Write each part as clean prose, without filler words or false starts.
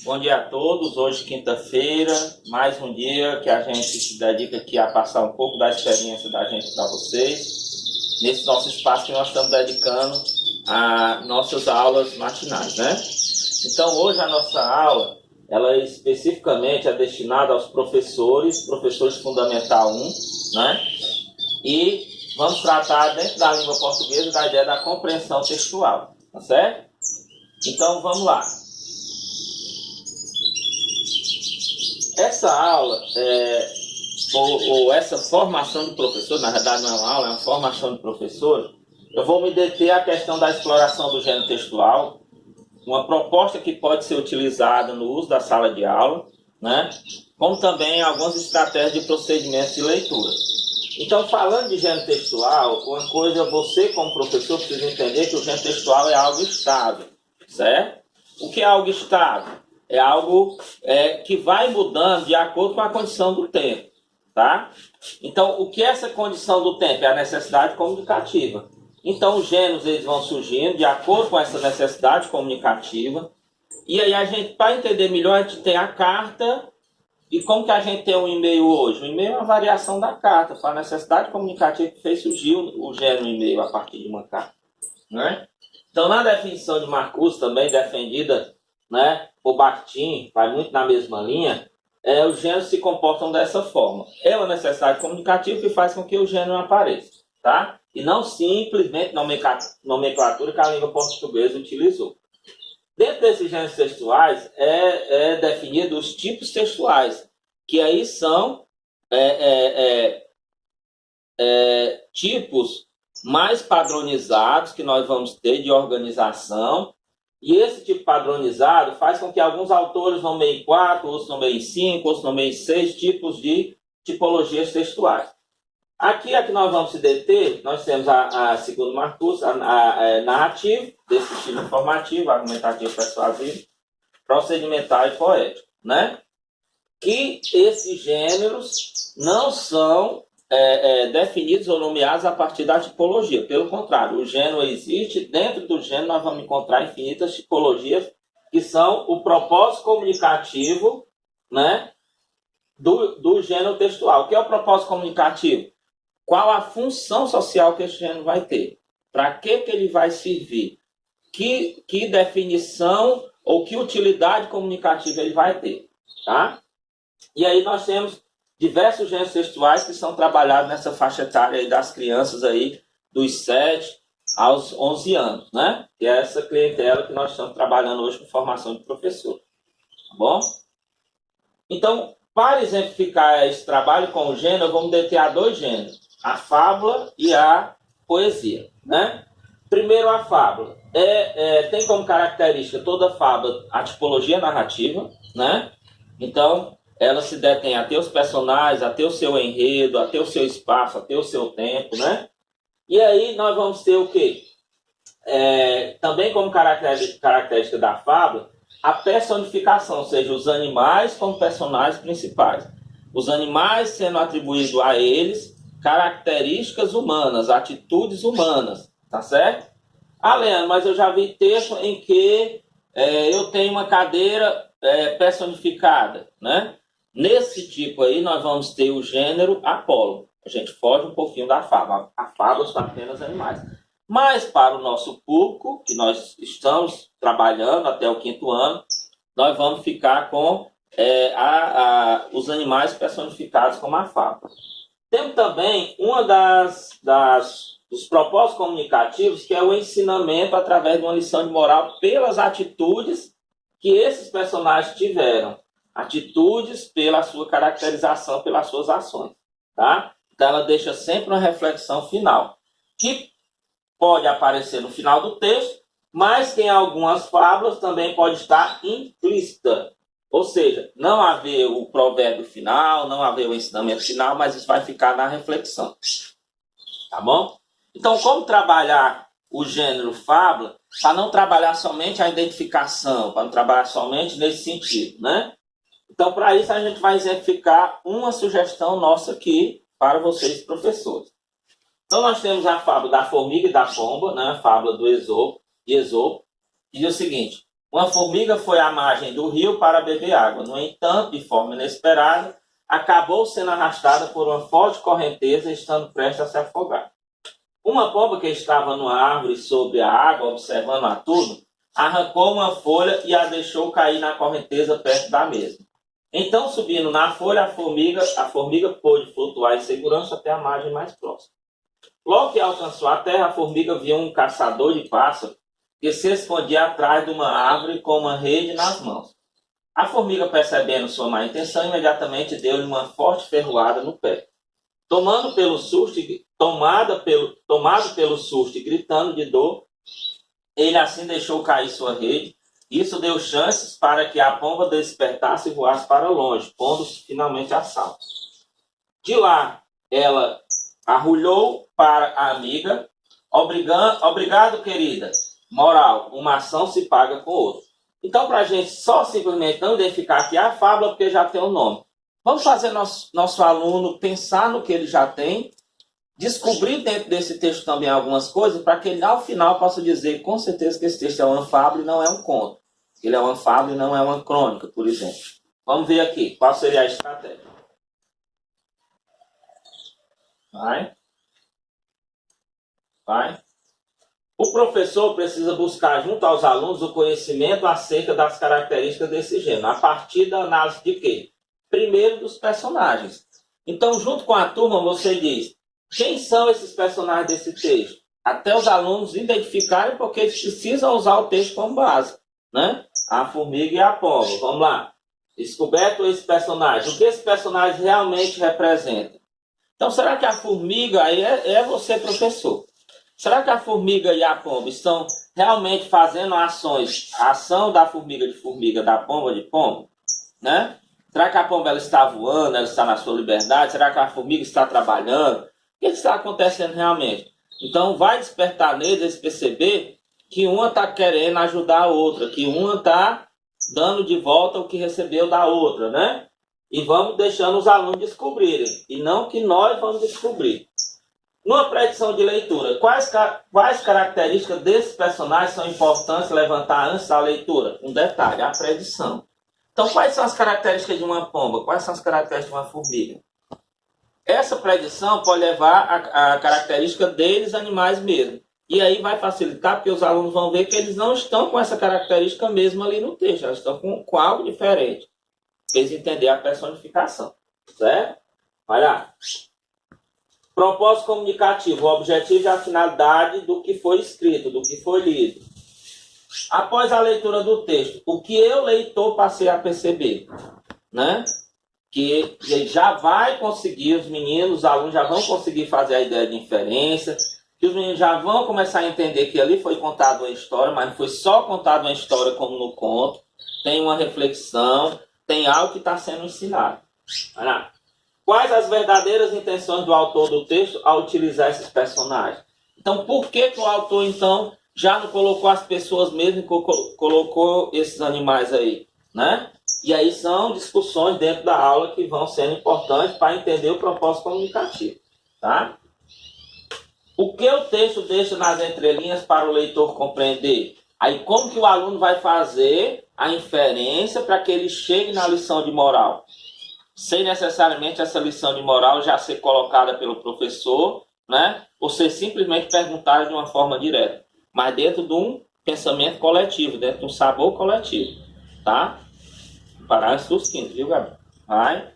Bom dia a todos. Hoje, quinta-feira, mais um dia que a gente se dedica aqui a passar um pouco da experiência da gente para vocês, nesse nosso espaço que nós estamos dedicando a nossas aulas matinais, né? Então, hoje a nossa aula, ela especificamente é destinada aos professores Fundamental 1, né? E vamos tratar, dentro da língua portuguesa, da ideia da compreensão textual, tá certo? Então, vamos lá. Essa aula, ou essa formação de professor, na verdade não é uma aula, é uma formação de professor, eu vou me deter à questão da exploração do gênero textual, uma proposta que pode ser utilizada no uso da sala de aula, né? Como também algumas estratégias de procedimentos de leitura. Então, falando de gênero textual, uma coisa, você como professor precisa entender que o gênero textual é algo estável, certo? O que é algo estável? É algo que vai mudando de acordo com a condição do tempo, tá? Então, o que é essa condição do tempo? É a necessidade comunicativa. Então, os gêneros eles vão surgindo de acordo com essa necessidade comunicativa. E aí, a gente, para entender melhor, a gente tem a carta. E como que a gente tem um e-mail hoje? O e-mail é uma variação da carta. Foi a necessidade comunicativa que fez surgir o gênero e-mail a partir de uma carta, né? Então, na definição de Marcuse, também defendida, né, por Bakhtin, vai muito na mesma linha, os gêneros se comportam dessa forma. É uma necessidade comunicativa que faz com que o gênero apareça, tá? E não simplesmente nomenclatura que a língua portuguesa utilizou. Dentro desses gêneros textuais, é definido os tipos textuais, que aí são tipos mais padronizados que nós vamos ter de organização. E esse tipo padronizado faz com que alguns autores nomeiem 4, outros nomeiem 5, outros nomeiem 6 tipos de tipologias textuais. Aqui é que nós vamos se deter, nós temos segundo Marcuse, a narrativa, desse estilo informativo, argumentativo, persuasivo, procedimental e poético, né? Que esses gêneros não são definidos ou nomeados a partir da tipologia. Pelo contrário, o gênero existe, dentro do gênero nós vamos encontrar infinitas tipologias que são o propósito comunicativo, né, do gênero textual. O que é o propósito comunicativo? Qual a função social que esse gênero vai ter? Para que ele vai servir? Que definição ou que utilidade comunicativa ele vai ter? Tá? E aí nós temos diversos gêneros textuais que são trabalhados nessa faixa etária aí das crianças aí, dos 7 aos 11 anos, né? Que é essa clientela que nós estamos trabalhando hoje com formação de professor. Tá bom? Então, para exemplificar esse trabalho com o gênero, vamos deter a 2 gêneros, a fábula e a poesia, né? Primeiro, a fábula. Tem como característica toda fábula a tipologia narrativa, né? Então, ela se detém a ter os personagens, a ter o seu enredo, a ter o seu espaço, a ter o seu tempo, né? E aí nós vamos ter o quê? Também como característica da fábula, a personificação, ou seja, os animais como personagens principais. Os animais sendo atribuídos a eles características humanas, atitudes humanas, tá certo? Leandro, mas eu já vi texto em que eu tenho uma cadeira personificada, né? Nesse tipo aí, nós vamos ter o gênero Apolo. A gente foge um pouquinho da fábula. A fábula são apenas animais. Mas para o nosso público, que nós estamos trabalhando até o 5º ano, nós vamos ficar com os animais personificados como a fábula. Temos também uma dos propósitos comunicativos, que é o ensinamento através de uma lição de moral pelas atitudes que esses personagens tiveram. Atitudes pela sua caracterização, pelas suas ações, tá? Então, ela deixa sempre uma reflexão final, que pode aparecer no final do texto, mas que em algumas fábulas também pode estar implícita. Ou seja, não haver o provérbio final, não haver o ensinamento final, mas isso vai ficar na reflexão. Tá bom? Então, como trabalhar o gênero fábula, para não trabalhar somente a identificação, para não trabalhar somente nesse sentido, né? Então, para isso, a gente vai exemplificar uma sugestão nossa aqui para vocês, professores. Então, nós temos a fábula da formiga e da pomba, né? A fábula de Esopo, que diz o seguinte: Uma formiga foi à margem do rio para beber água. No entanto, de forma inesperada, acabou sendo arrastada por uma forte correnteza, estando prestes a se afogar. Uma pomba que estava numa árvore sobre a água, observando a tudo, arrancou uma folha e a deixou cair na correnteza perto da mesma. Então, subindo na folha, a formiga pôde flutuar em segurança até a margem mais próxima. Logo que alcançou a terra, a formiga viu um caçador de pássaros que se escondia atrás de uma árvore com uma rede nas mãos. A formiga, percebendo sua má intenção, imediatamente deu-lhe uma forte ferroada no pé. Tomado pelo susto e gritando de dor, ele assim deixou cair sua rede. Isso deu chances para que a pomba despertasse e voasse para longe, pondo-se finalmente a salvo. De lá, ela arrulhou para a amiga: obrigado, querida. Moral, uma ação se paga com outra. Então, para a gente só simplesmente não identificar aqui a fábula, porque já tem um nome. Vamos fazer nosso aluno pensar no que ele já tem, descobrir dentro desse texto também algumas coisas, para que ele, ao final, possa dizer com certeza que esse texto é uma fábula e não é um conto. Ele é uma fábula e não é uma crônica, por exemplo. Vamos ver aqui, qual seria a estratégia. Vai. O professor precisa buscar junto aos alunos o conhecimento acerca das características desse gênero, a partir da análise de quê? Primeiro, dos personagens. Então, junto com a turma, você diz: quem são esses personagens desse texto? Até os alunos identificarem, porque eles precisam usar o texto como base, né? A formiga e a pomba. Vamos lá. Descoberto esse personagem. O que esse personagem realmente representa? Então, será que a formiga, aí é você, professor? Será que a formiga e a pomba estão realmente fazendo ações? A ação da formiga de formiga, da pomba de pomba, né? Será que a pomba ela está voando, ela está na sua liberdade? Será que a formiga está trabalhando? O que está acontecendo realmente? Então, vai despertar neles eles perceber que uma está querendo ajudar a outra, que uma está dando de volta o que recebeu da outra, né? E vamos deixando os alunos descobrirem, e não que nós vamos descobrir. Numa predição de leitura, quais características desses personagens são importantes levantar antes da leitura? Um detalhe, a predição. Então, quais são as características de uma pomba? Quais são as características de uma formiga? Essa predição pode levar a característica deles, animais mesmo. E aí vai facilitar, porque os alunos vão ver que eles não estão com essa característica mesmo ali no texto. Eles estão com algo diferente. Eles entenderem a personificação. Certo? Vai lá. Propósito comunicativo, o objetivo e a finalidade do que foi escrito, do que foi lido. Após a leitura do texto, o que eu, leitor, passei a perceber, né? Que já vai conseguir, os meninos, os alunos já vão conseguir fazer a ideia de inferência, que os meninos já vão começar a entender que ali foi contada uma história, mas não foi só contada uma história como no conto, tem uma reflexão, tem algo que está sendo ensinado. Vai lá. Quais as verdadeiras intenções do autor do texto ao utilizar esses personagens? Então, por que o autor, então, já não colocou as pessoas mesmo e colocou esses animais aí, né? E aí são discussões dentro da aula que vão sendo importantes para entender o propósito comunicativo, tá? O que o texto deixa nas entrelinhas para o leitor compreender? Aí como que o aluno vai fazer a inferência para que ele chegue na lição de moral? Sem necessariamente essa lição de moral já ser colocada pelo professor, né? Ou ser simplesmente perguntada de uma forma direta, mas dentro de um pensamento coletivo, dentro de um sabor coletivo, tá? Parágrafo dos quintos, viu, Gabi? Vai.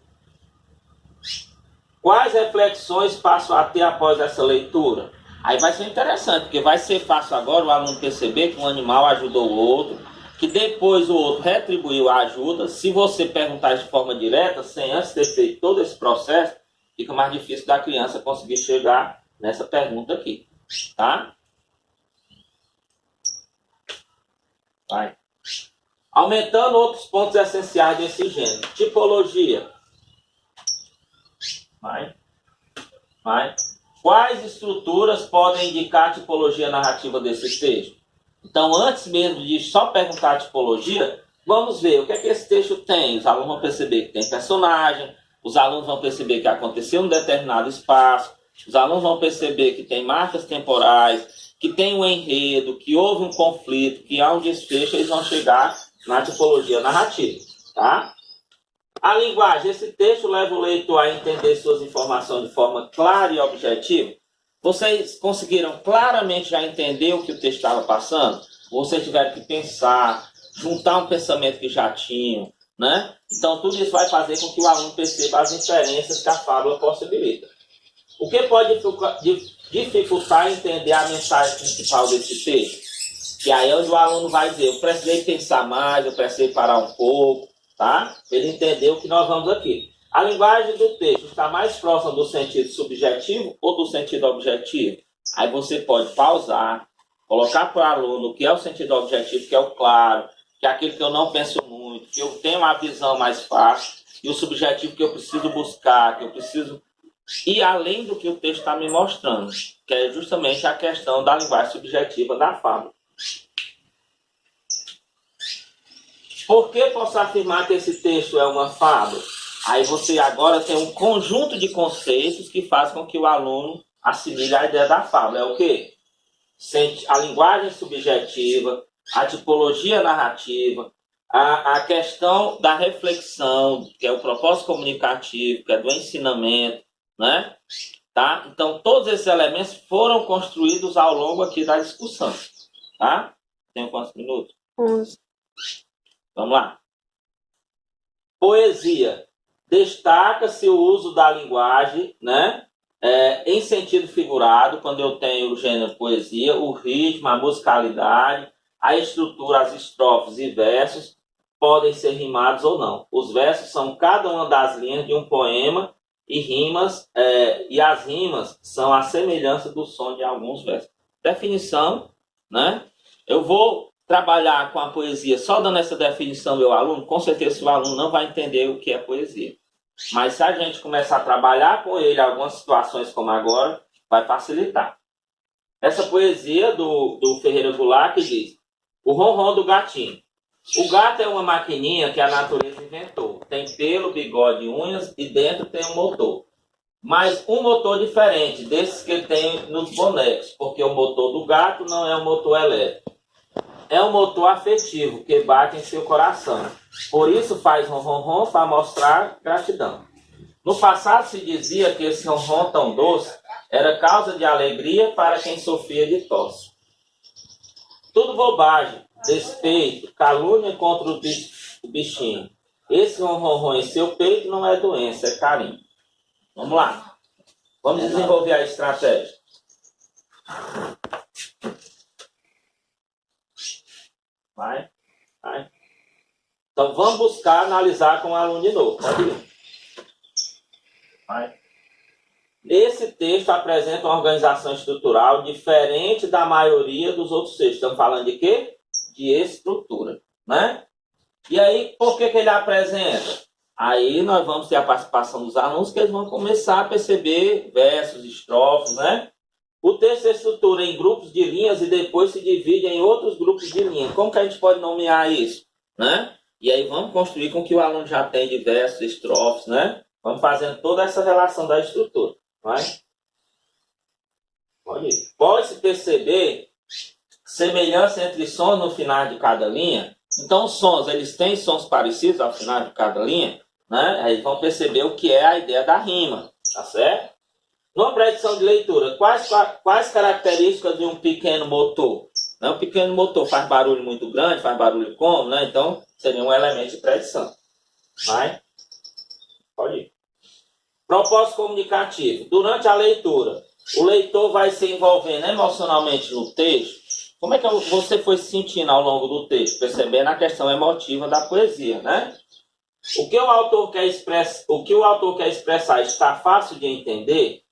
Quais reflexões passo a ter após essa leitura? Aí vai ser interessante, porque vai ser fácil agora o aluno perceber que um animal ajudou o outro, que depois o outro retribuiu a ajuda. Se você perguntar de forma direta, sem antes ter feito todo esse processo, fica mais difícil da criança conseguir chegar nessa pergunta aqui, tá? Vai. Aumentando outros pontos essenciais desse gênero. Tipologia. Vai. Quais estruturas podem indicar a tipologia narrativa desse texto? Então, antes mesmo de só perguntar a tipologia, vamos ver o que é que esse texto tem. Os alunos vão perceber que tem personagem, os alunos vão perceber que aconteceu em um determinado espaço, Os alunos vão perceber que tem marcas temporais, que tem um enredo, que houve um conflito, que há um desfecho, eles vão chegar na tipologia narrativa, tá? A linguagem, esse texto leva o leitor a entender suas informações de forma clara e objetiva. Vocês conseguiram claramente já entender o que o texto estava passando? Ou vocês tiveram que pensar, juntar um pensamento que já tinham, né? Então, tudo isso vai fazer com que o aluno perceba as inferências que a fábula possibilita. O que pode dificultar entender a mensagem principal desse texto? Que aí é onde o aluno vai dizer, eu precisei pensar mais, eu precisei parar um pouco, tá? Para ele entender o que nós vamos aqui. A linguagem do texto está mais próxima do sentido subjetivo ou do sentido objetivo? Aí você pode pausar, colocar para o aluno o que é o sentido objetivo, que é o claro, que é aquele que eu não penso muito, que eu tenho uma visão mais fácil, e o subjetivo que eu preciso buscar, que eu preciso ir além do que o texto está me mostrando, que é justamente a questão da linguagem subjetiva da fábula. Por que posso afirmar que esse texto é uma fábula? Aí você agora tem um conjunto de conceitos que faz com que o aluno assimile a ideia da fábula. É o quê? A linguagem subjetiva, a tipologia narrativa, a questão da reflexão, que é o propósito comunicativo, que é do ensinamento, né? Tá? Então, todos esses elementos foram construídos ao longo aqui da discussão. Tá? Tem quantos minutos? 11. Vamos lá. Poesia. Destaca-se o uso da linguagem, né? Em sentido figurado, quando eu tenho o gênero poesia, o ritmo, a musicalidade, a estrutura, as estrofes e versos podem ser rimados ou não. Os versos são cada uma das linhas de um poema e rimas, e as rimas são a semelhança do som de alguns versos. Definição, né? Eu vou trabalhar com a poesia só dando essa definição ao meu aluno, com certeza o aluno não vai entender o que é poesia. Mas se a gente começar a trabalhar com ele algumas situações como agora, vai facilitar. Essa poesia do Ferreira Goulart que diz: o ronron do gatinho. O gato é uma maquininha que a natureza inventou. Tem pelo, bigode, unhas e dentro tem um motor. Mas um motor diferente desses que tem nos bonecos, porque o motor do gato não é um motor elétrico. É um motor afetivo que bate em seu coração. Por isso faz ronron para mostrar gratidão. No passado se dizia que esse ronron tão doce era causa de alegria para quem sofria de tosse. Tudo bobagem, despeito, calúnia contra o bichinho. Esse ronron em seu peito não é doença, é carinho. Vamos lá. Vamos desenvolver a estratégia. Vai. Então, vamos buscar analisar com o aluno de novo. Pode ir. Vai. Esse texto apresenta uma organização estrutural diferente da maioria dos outros textos. Estamos falando de quê? De estrutura, né? E aí, por que ele apresenta? Aí nós vamos ter a participação dos alunos, que eles vão começar a perceber versos, estrofes, né? O texto se estrutura em grupos de linhas e depois se divide em outros grupos de linhas. Como que a gente pode nomear isso, né? E aí vamos construir com que o aluno já tenha diversos estrofes, né? Vamos fazendo toda essa relação da estrutura, vai? Pode-se perceber semelhança entre sons no final de cada linha. Então, os sons, eles têm sons parecidos ao final de cada linha, né? Aí vão perceber o que é a ideia da rima, tá certo? Numa predição de leitura, quais características de um pequeno motor? Um pequeno motor faz barulho muito grande, faz barulho como, né? Então, seria um elemento de predição. Vai? Pode ir. Propósito comunicativo. Durante a leitura, o leitor vai se envolvendo emocionalmente no texto. Como é que você foi se sentindo ao longo do texto? Percebendo a questão emotiva da poesia, né? O que o autor quer expressar está fácil de entender,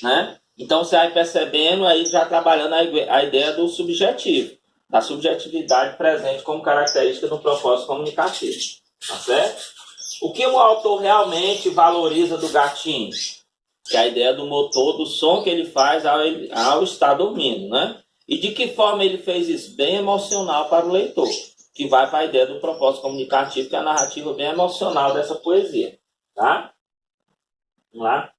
né? Então você vai percebendo aí, já trabalhando a ideia do subjetivo, da subjetividade presente como característica do propósito comunicativo, tá certo? O que o autor realmente valoriza do gatinho? Que é a ideia do motor, do som que ele faz ao estar dormindo, né? E de que forma ele fez isso? Bem emocional para o leitor, que vai para a ideia do propósito comunicativo, que é a narrativa bem emocional dessa poesia, tá? Vamos lá.